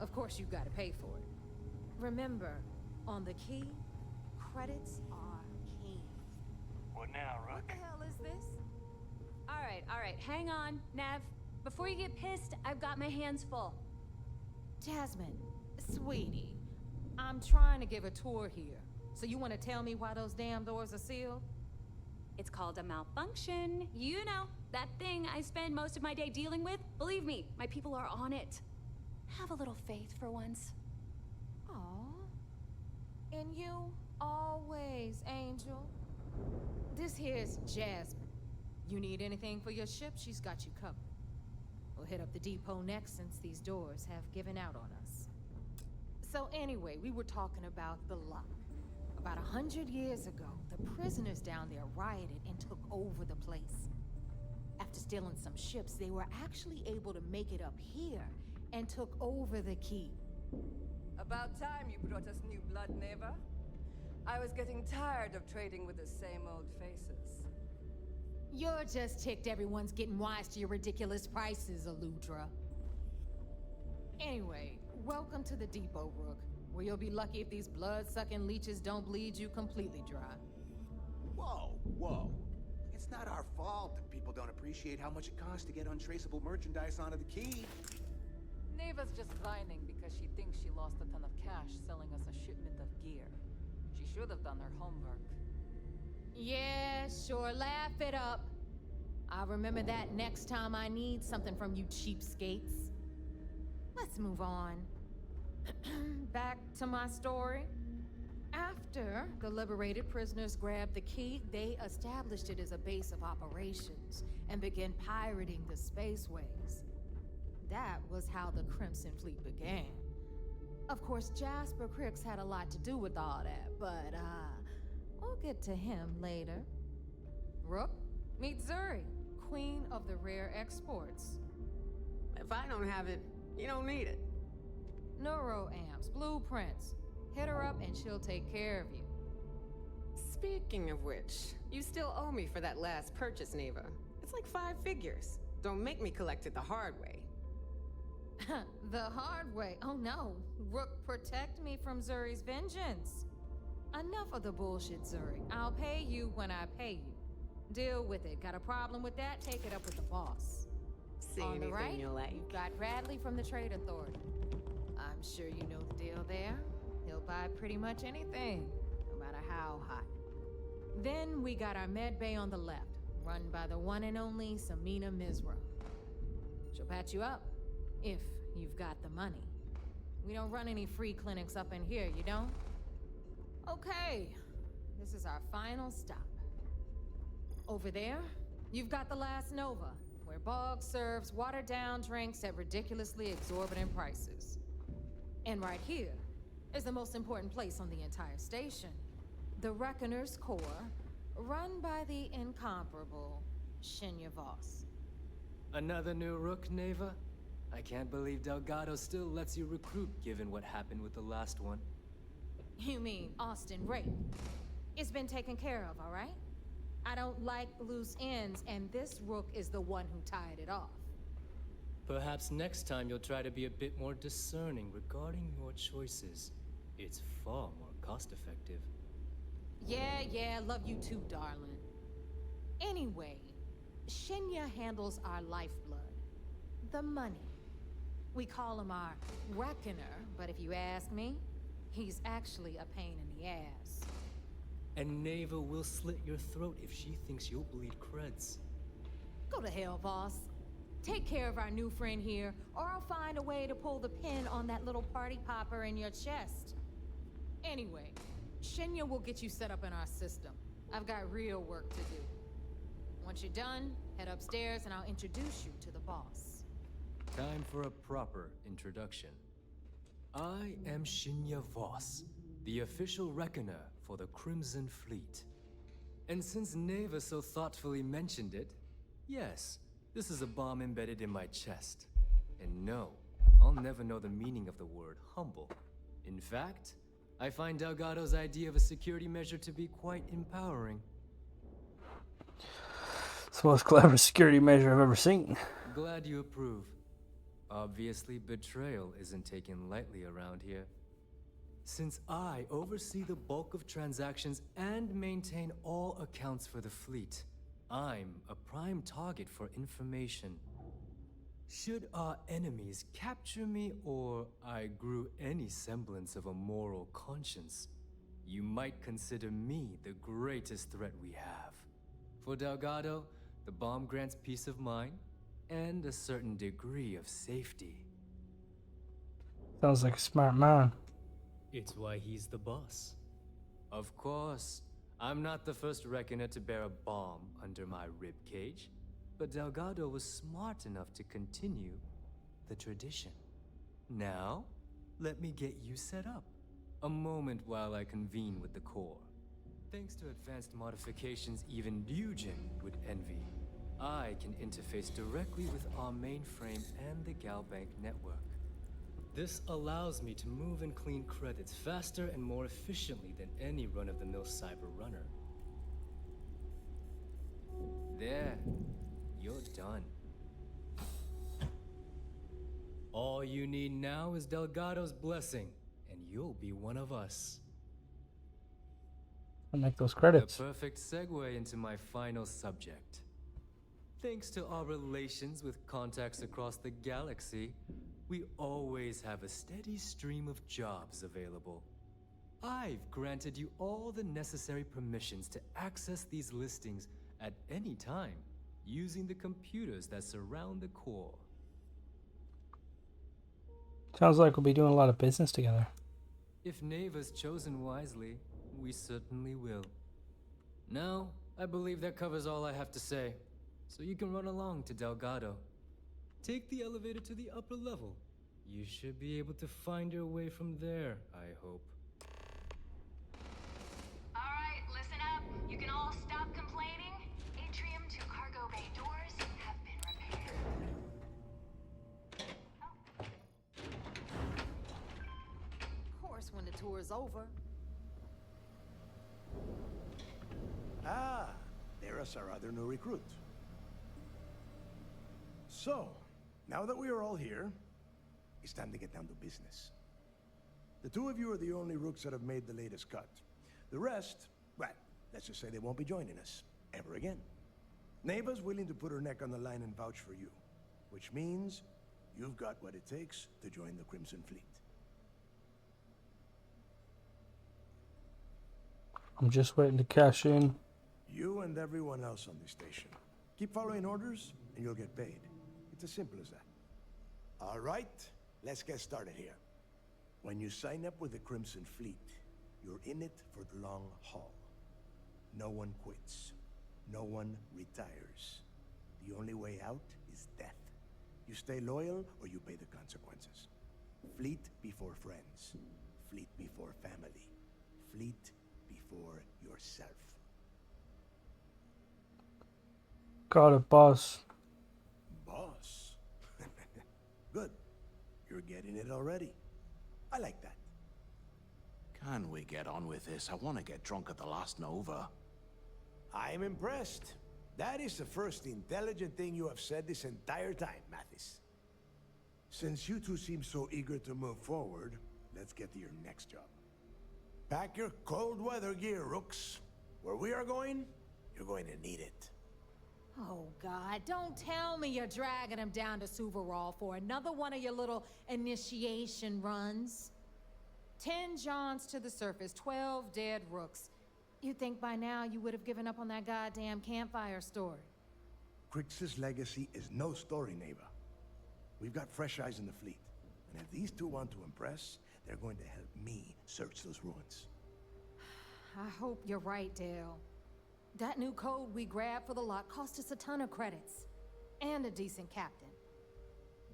Of course, you've got to pay for it. Remember, on the Key, credits are king. What now, Rook? What the hell is this? All right, hang on, Nev. Before you get pissed, I've got my hands full. Jasmine, sweetie, I'm trying to give a tour here. So you want to tell me why those damn doors are sealed? It's called a malfunction. You know, that thing I spend most of my day dealing with. Believe me, my people are on it. Have a little faith for once. Aw. And you always, Angel. This here's Jasmine. You need anything for your ship, she's got you covered. We'll hit up the depot next since these doors have given out on us. So anyway, we were talking about the Lock. About 100 years ago, the prisoners down there rioted and took over the place. After stealing some ships, they were actually able to make it up here and took over the Key. About time you brought us new blood, Neva. I was getting tired of trading with the same old faces. You're just ticked everyone's getting wise to your ridiculous prices, Aludra. Anyway, welcome to the depot, Rook, where you'll be lucky if these blood-sucking leeches don't bleed you completely dry. Whoa, whoa. It's not our fault that people don't appreciate how much it costs to get untraceable merchandise onto the Key. Neva's just whining because she thinks she lost a ton of cash selling us a shipment of gear. She should have done her homework. Yeah, sure, laugh it up. I'll remember that next time I need something from you cheapskates. Let's move on. Back to my story. After the liberated prisoners grabbed the key, they established it as a base of operations and began pirating the spaceways. That was how the Crimson Fleet began. Of course, Jasper Cricks had a lot to do with all that, but, we'll get to him later. Rook, meet Zuri, queen of the rare exports. If I don't have it, you don't need it. Neuroamps, blueprints. Hit her up and she'll take care of you. Speaking of which, you still owe me for that last purchase, Neva. It's like 5 figures. Don't make me collect it the hard way. The hard way? Oh no. Rook, protect me from Zuri's vengeance. Enough of the bullshit, Zuri. I'll pay you when I pay you. Deal with it. Got a problem with that? Take it up with the boss. See On the anything right, you like? you've got Bradley from the Trade Authority. I'm sure you know the deal there. He'll buy pretty much anything, no matter how hot. Then we got our med bay on the left, run by the one and only Samina Mizra. She'll patch you up, if you've got the money. We don't run any free clinics up in here, you don't? Okay, this is our final stop. Over there, you've got the Last Nova, where Bog serves watered-down drinks at ridiculously exorbitant prices. And right here is the most important place on the entire station. The Reckoner's Core, run by the incomparable Shinya Voss. Another new Rook, Neva? I can't believe Delgado still lets you recruit, given what happened with the last one. You mean Austin Rape? It's been taken care of, all right? I don't like loose ends, and this Rook is the one who tied it off. Perhaps next time you'll try to be a bit more discerning regarding your choices. It's far more cost-effective. Yeah, love you too, darling. Anyway, Shinya handles our lifeblood. The money. We call him our Reckoner, but if you ask me, he's actually a pain in the ass. And Neva will slit your throat if she thinks you'll bleed creds. Go to hell, boss. Take care of our new friend here, or I'll find a way to pull the pin on that little party popper in your chest. Anyway, Shinya will get you set up in our system. I've got real work to do. Once you're done, head upstairs and I'll introduce you to the boss. Time for a proper introduction. I am Shinya Voss, the official reckoner for the Crimson Fleet. And since Neva so thoughtfully mentioned it, yes, this is a bomb embedded in my chest. And no, I'll never know the meaning of the word humble. In fact, I find Delgado's idea of a security measure to be quite empowering. It's the most clever security measure I've ever seen. Glad you approve. Obviously, betrayal isn't taken lightly around here. Since I oversee the bulk of transactions and maintain all accounts for the fleet, I'm a prime target for information. Should our enemies capture me or I grew any semblance of a moral conscience, you might consider me the greatest threat we have. For Delgado, the bomb grants peace of mind and a certain degree of safety. Sounds like a smart man. It's why he's the boss. Of course, I'm not the first reckoner to bear a bomb under my ribcage, but Delgado was smart enough to continue the tradition. Now, let me get you set up. A moment while I convene with the core. Thanks to advanced modifications even Eugen would envy, I can interface directly with our mainframe and the Galbank network. This allows me to move and clean credits faster and more efficiently than any run-of-the-mill cyber runner. There, you're done. All you need now is Delgado's blessing, and you'll be one of us. I'll make those credits. The perfect segue into my final subject. Thanks to our relations with contacts across the galaxy, we always have a steady stream of jobs available. I've granted you all the necessary permissions to access these listings at any time, using the computers that surround the core. Sounds like we'll be doing a lot of business together. If Neva's chosen wisely, we certainly will. Now, I believe that covers all I have to say. So you can run along to Delgado. Take the elevator to the upper level. You should be able to find your way from there, I hope. Alright, listen up. You can all stop complaining. Atrium to cargo bay doors have been repaired. Of course, when the tour is over. Ah, there's our other new recruit. So, now that we are all here, it's time to get down to business. The two of you are the only rooks that have made the latest cut. The rest, well, let's just say they won't be joining us ever again. Neva's willing to put her neck on the line and vouch for you, which means you've got what it takes to join the Crimson Fleet. I'm just waiting to cash in. You and everyone else on this station. Keep following orders, and you'll get paid. It's as simple as that. All right, let's get started here. When you sign up with the Crimson Fleet, you're in it for the long haul. No one quits. No one retires. The only way out is death. You stay loyal, or you pay the consequences. Fleet before friends. Fleet before family. Fleet before yourself. Got it, boss. Boss? Good. You're getting it already. I like that. Can we get on with this? I want to get drunk at the last Nova. I'm impressed. That is the first intelligent thing you have said this entire time, Mathis. Since you two seem so eager to move forward, let's get to your next job. Pack your cold weather gear, Rooks. Where we are going, you're going to need it. Oh, God, don't tell me you're dragging him down to Suvarol for another one of your little initiation runs. 10 Johns to the surface, 12 dead rooks. You'd think by now you would have given up on that goddamn campfire story. Crix's legacy is no story, Neva. We've got fresh eyes in the fleet. And if these two want to impress, they're going to help me search those ruins. I hope you're right, Dale. That new code we grabbed for the lot cost us a ton of credits. And a decent captain.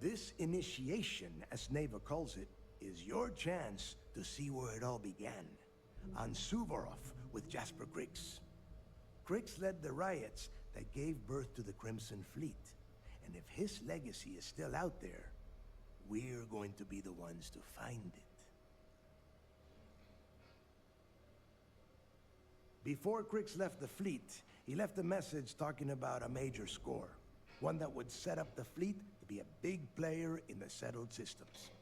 This initiation, as Neva calls it, is your chance to see where it all began. On Suvorov with Jasper Crix. Crix led the riots that gave birth to the Crimson Fleet. And if his legacy is still out there, we're going to be the ones to find it. Before Crix left the fleet, he left a message talking about a major score. One that would set up the fleet to be a big player in the settled systems.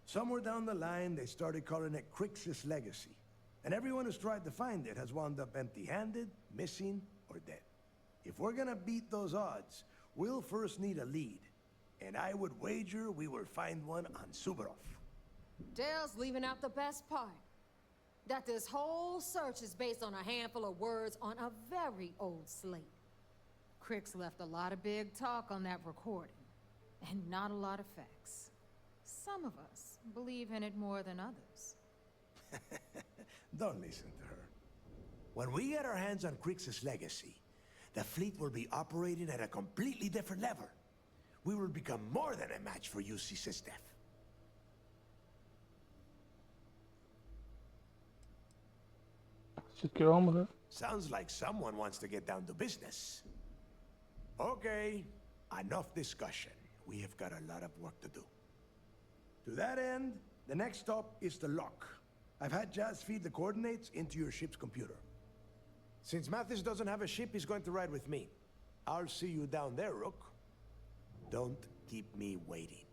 Somewhere down the line, they started calling it Crix's legacy. And everyone who's tried to find it has wound up empty-handed, missing, or dead. If we're gonna beat those odds, we'll first need a lead. And I would wager we will find one on Suvorov. Dale's leaving out the best part. That this whole search is based on a handful of words on a very old slate. Crix left a lot of big talk on that recording, and not a lot of facts. Some of us believe in it more than others. Don't listen to her. When we get our hands on Crix's legacy, the fleet will be operating at a completely different level. We will become more than a match for UC Systef. Just get on with it. Sounds like someone wants to get down to business. Okay, enough discussion. We have got a lot of work to do. To that end, the next stop is the lock. I've had Jazz feed the coordinates into your ship's computer. Since Mathis doesn't have a ship, he's going to ride with me. I'll see you down there, Rook. Don't keep me waiting.